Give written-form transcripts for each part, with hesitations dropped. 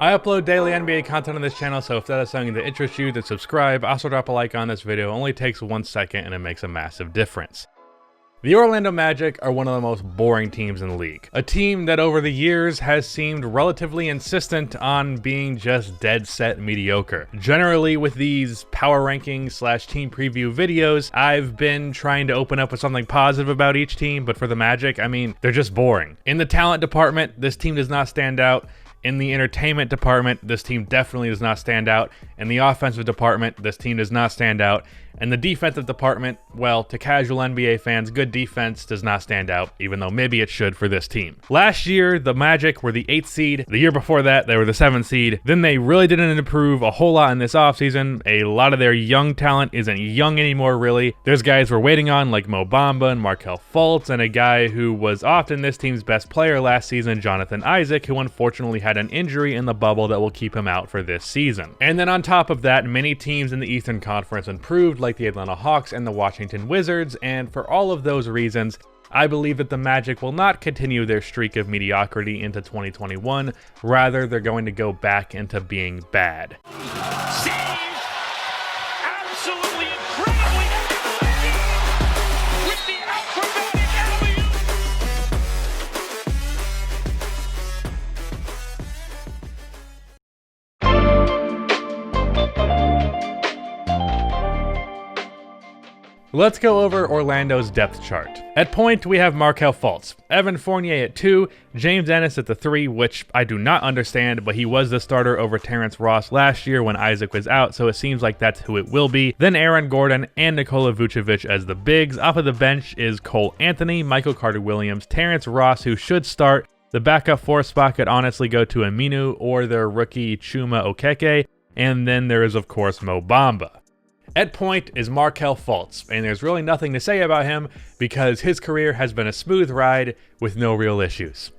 I upload daily NBA content on this channel, so if that is something that interests you, then subscribe. Also drop a like on this video. It only takes 1 second and it makes a massive difference. The Orlando Magic are one of the most boring teams in the league. A team that over the years has seemed relatively insistent on being just dead set mediocre. Generally with these power rankings / team preview videos, I've been trying to open up with something positive about each team, but for the Magic, I mean, they're just boring. In the talent department, this team does not stand out. In the entertainment department, this team definitely does not stand out. In the offensive department, this team does not stand out. And the defensive department, well, to casual NBA fans, good defense does not stand out, even though maybe it should for this team. Last year, the Magic were the 8th seed. The year before that, they were the 7th seed. Then they really didn't improve a whole lot in this offseason. A lot of their young talent isn't young anymore, really. There's guys we're waiting on, like Mo Bamba and Markelle Fultz, and a guy who was often this team's best player last season, Jonathan Isaac, who unfortunately had an injury in the bubble that will keep him out for this season. And then on top of that, many teams in the Eastern Conference improved, like the Atlanta Hawks and the Washington Wizards, and for all of those reasons, I believe that the Magic will not continue their streak of mediocrity into 2021. Rather, they're going to go back into being bad. Absolutely incredibly with the acrobatic alley-oop. Let's go over Orlando's depth chart. At point, we have Markelle Fultz, Evan Fournier at 2, James Ennis at the 3, which I do not understand, but he was the starter over Terence Ross last year when Isaac was out, so it seems like that's who it will be. Then Aaron Gordon and Nikola Vucevic as the bigs. Off of the bench is Cole Anthony, Michael Carter-Williams, Terence Ross, who should start. The backup 4 spot could honestly go to Aminu or their rookie Chuma Okeke, and then there is of course Mo Bamba. At point is Markelle Fultz, and there's really nothing to say about him because his career has been a smooth ride with no real issues.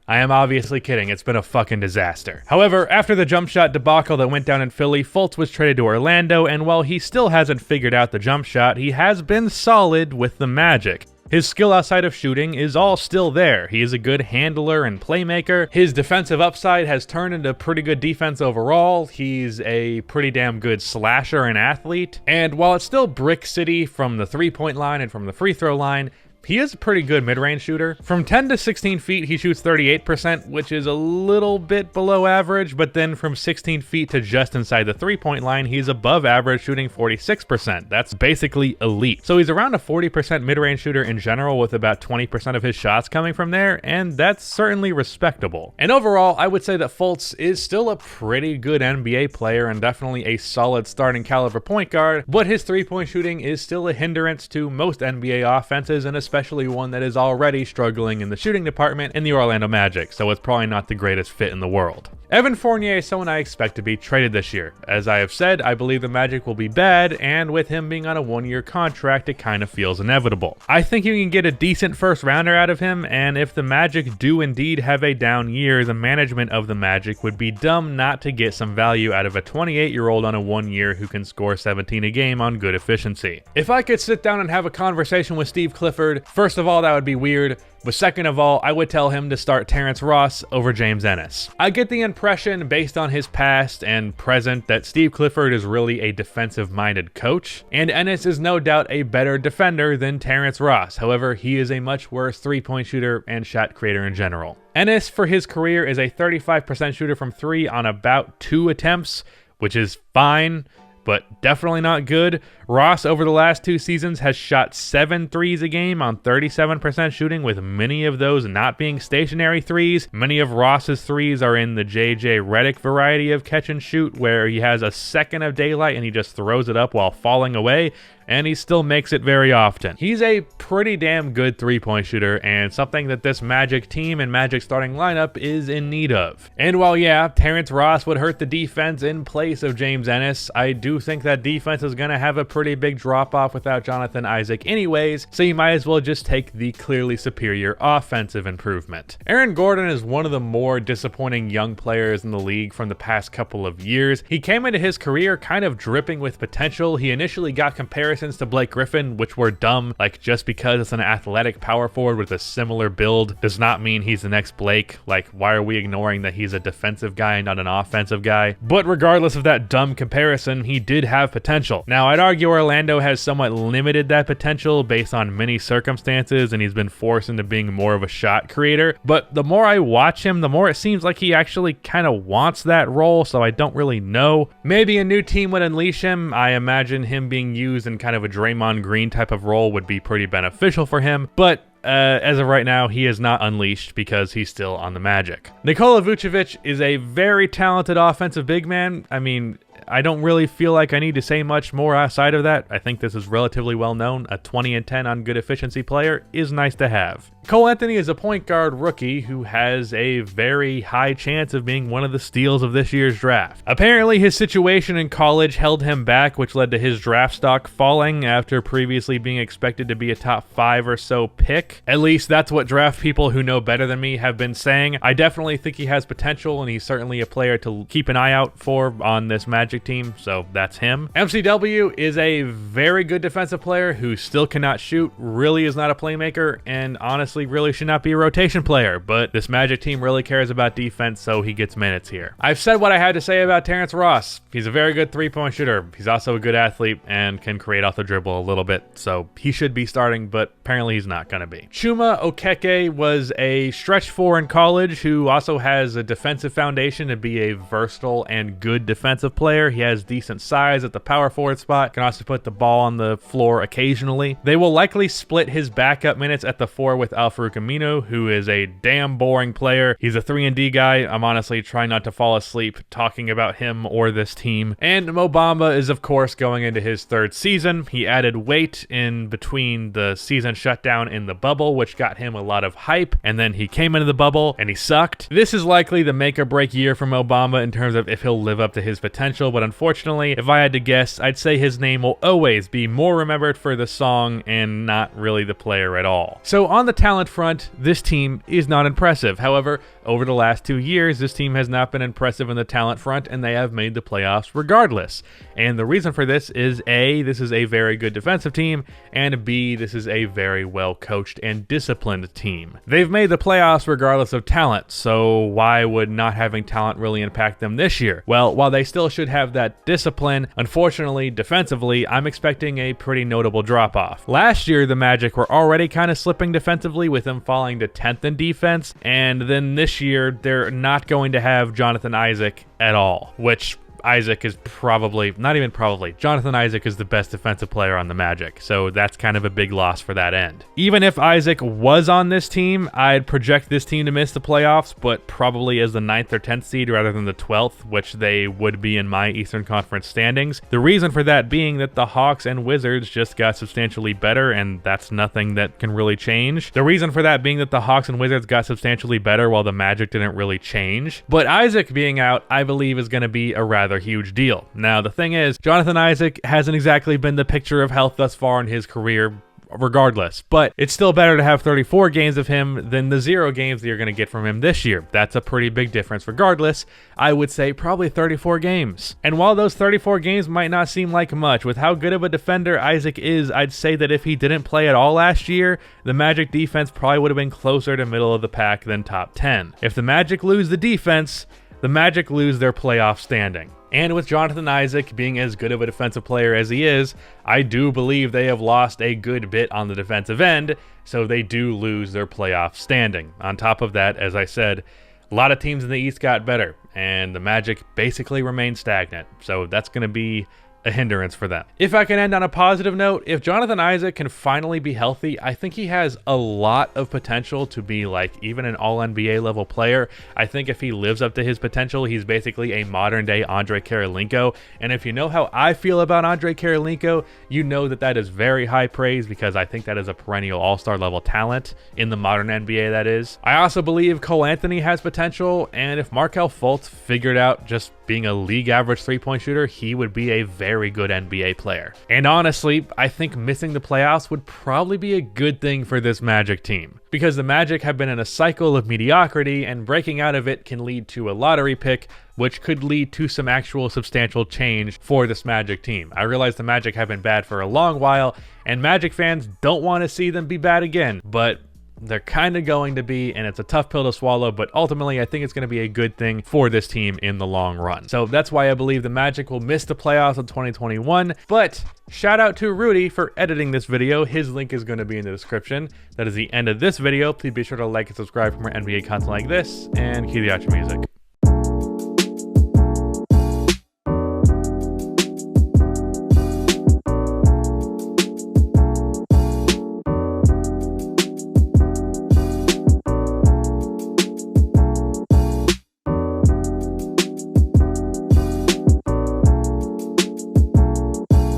I am obviously kidding, it's been a fucking disaster. However, after the jump shot debacle that went down in Philly, Fultz was traded to Orlando, and while he still hasn't figured out the jump shot, he has been solid with the Magic. His skill outside of shooting is all still there. He is a good handler and playmaker. His defensive upside has turned into pretty good defense overall. He's a pretty damn good slasher and athlete. And while it's still brick city from the 3-point line and from the free throw line, he is a pretty good mid-range shooter. From 10 to 16 feet, he shoots 38%, which is a little bit below average, but then from 16 feet to just inside the 3-point line, he's above average, shooting 46%. That's basically elite. So he's around a 40% mid-range shooter in general, with about 20% of his shots coming from there, and that's certainly respectable. And overall, I would say that Fultz is still a pretty good NBA player and definitely a solid starting caliber point guard, but his 3-point shooting is still a hindrance to most NBA offenses, and especially one that is already struggling in the shooting department in the Orlando Magic, so it's probably not the greatest fit in the world. Evan Fournier is someone I expect to be traded this year. As I have said, I believe the Magic will be bad, and with him being on a 1-year contract, it kind of feels inevitable. I think you can get a decent first rounder out of him, and if the Magic do indeed have a down year, the management of the Magic would be dumb not to get some value out of a 28-year-old on a 1 year who can score 17 a game on good efficiency. If I could sit down and have a conversation with Steve Clifford, first of all, that would be weird. But second of all, I would tell him to start Terence Ross over James Ennis. I get the impression, based on his past and present, that Steve Clifford is really a defensive-minded coach, and Ennis is no doubt a better defender than Terence Ross. However, he is a much worse 3-point shooter and shot creator in general. Ennis, for his career, is a 35% shooter from 3 on about 2 attempts, which is fine, but definitely not good. Ross, over the last 2 seasons, has shot 7 threes a game on 37% shooting, with many of those not being stationary threes. Many of Ross's threes are in the JJ Redick variety of catch and shoot, where he has a second of daylight and he just throws it up while falling away, and he still makes it very often. He's a pretty damn good 3-point shooter, and something that this Magic team and Magic starting lineup is in need of. And while yeah, Terence Ross would hurt the defense in place of James Ennis, I do think that defense is going to have a pretty big drop-off without Jonathan Isaac anyways, so you might as well just take the clearly superior offensive improvement. Aaron Gordon is one of the more disappointing young players in the league from the past couple of years. He came into his career kind of dripping with potential. He initially got comparisons comparisons to Blake Griffin, which were dumb. Like, just because it's an athletic power forward with a similar build does not mean he's the next Blake. Like, why are we ignoring that he's a defensive guy and not an offensive guy? But regardless of that dumb comparison, he did have potential. Now, I'd argue Orlando has somewhat limited that potential based on many circumstances, and he's been forced into being more of a shot creator. But the more I watch him, the more it seems like he actually kind of wants that role, so I don't really know. Maybe a new team would unleash him. I imagine him being used in kind of a Draymond Green type of role would be pretty beneficial for him, but as of right now, he is not unleashed because he's still on the Magic. Nikola Vucevic is a very talented offensive big man. I mean, I don't really feel like I need to say much more outside of that. I think this is relatively well known. A 20 and 10 on good efficiency player is nice to have. Cole Anthony is a point guard rookie who has a very high chance of being one of the steals of this year's draft. Apparently, his situation in college held him back, which led to his draft stock falling after previously being expected to be a top 5 or so pick. At least that's what draft people who know better than me have been saying. I definitely think he has potential, and he's certainly a player to keep an eye out for on this Magic team, so that's him. MCW is a very good defensive player who still cannot shoot, really is not a playmaker, and honestly really should not be a rotation player, but this Magic team really cares about defense, so he gets minutes here. I've said what I had to say about Terence Ross. He's a very good three-point shooter. He's also a good athlete and can create off the dribble a little bit, so he should be starting, but apparently he's not going to be. Chuma Okeke was a stretch 4 in college who also has a defensive foundation to be a versatile and good defensive player. He has decent size at the power forward spot, can also put the ball on the floor occasionally. They will likely split his backup minutes at the 4 with Al-Farouq Aminu, who is a damn boring player. He's a 3-and-D guy. I'm honestly trying not to fall asleep talking about him or this team. And Mo Bamba is, of course, going into his 3rd season. He added weight in between the season shutdown and the bubble, which got him a lot of hype, and then he came into the bubble and he sucked. This is likely the make or break year for Mo Bamba in terms of if he'll live up to his potential, but unfortunately, if I had to guess, I'd say his name will always be more remembered for the song and not really the player at all. So on the talent front, this team is not impressive. However, over the last 2 years, this team has not been impressive in the talent front, and they have made the playoffs regardless. And the reason for this is A, this is a very good defensive team, and B, this is a very well coached and disciplined team. They've made the playoffs regardless of talent, so why would not having talent really impact them this year? Well, while they still should have that discipline, unfortunately, defensively, I'm expecting a pretty notable drop-off. Last year, the Magic were already kind of slipping defensively with them falling to 10th in defense, and then this year, they're not going to have Jonathan Isaac at all, which Isaac is Jonathan Isaac is the best defensive player on the Magic, so that's kind of a big loss for that end. Even if Isaac was on this team, I'd project this team to miss the playoffs, but probably as the 9th or 10th seed rather than the 12th, which they would be in my Eastern Conference standings. The reason for that being that the Hawks and Wizards just got substantially better, and that's nothing that can really change. The reason for that being that the Hawks and Wizards got substantially better while the Magic didn't really change. But Isaac being out, I believe, is going to be a rather huge deal. Now, the thing is, Jonathan Isaac hasn't exactly been the picture of health thus far in his career regardless, but it's still better to have 34 games of him than the 0 games that you're going to get from him this year. That's a pretty big difference regardless. I would say probably 34 games. And while those 34 games might not seem like much, with how good of a defender Isaac is, I'd say that if he didn't play at all last year, the Magic defense probably would have been closer to middle of the pack than top 10. If the Magic lose the defense, the Magic lose their playoff standing. And with Jonathan Isaac being as good of a defensive player as he is, I do believe they have lost a good bit on the defensive end, so they do lose their playoff standing. On top of that, as I said, a lot of teams in the East got better, and the Magic basically remained stagnant, so that's going to be a hindrance for them. If I can end on a positive note, if Jonathan Isaac can finally be healthy, I think he has a lot of potential to be like even an all-NBA level player. I think if he lives up to his potential, he's basically a modern day Andre Karolinko. And if you know how I feel about Andre Karolinko, you know that that is very high praise because I think that is a perennial all-star level talent in the modern NBA, that is. I also believe Cole Anthony has potential, and if Markelle Fultz figured out just being a league average three-point shooter, he would be a very good NBA player. And honestly, I think missing the playoffs would probably be a good thing for this Magic team, because the Magic have been in a cycle of mediocrity, and breaking out of it can lead to a lottery pick, which could lead to some actual substantial change for this Magic team. I realize the Magic have been bad for a long while, and Magic fans don't want to see them be bad again, but they're kind of going to be, and it's a tough pill to swallow, but ultimately I think it's going to be a good thing for this team in the long run. So that's why I believe the Magic will miss the playoffs in 2021, but shout out to Rudy for editing this video. His link is going to be in the description. That is the end of this video. Please be sure to like and subscribe for more NBA content like this, and cue the outro music.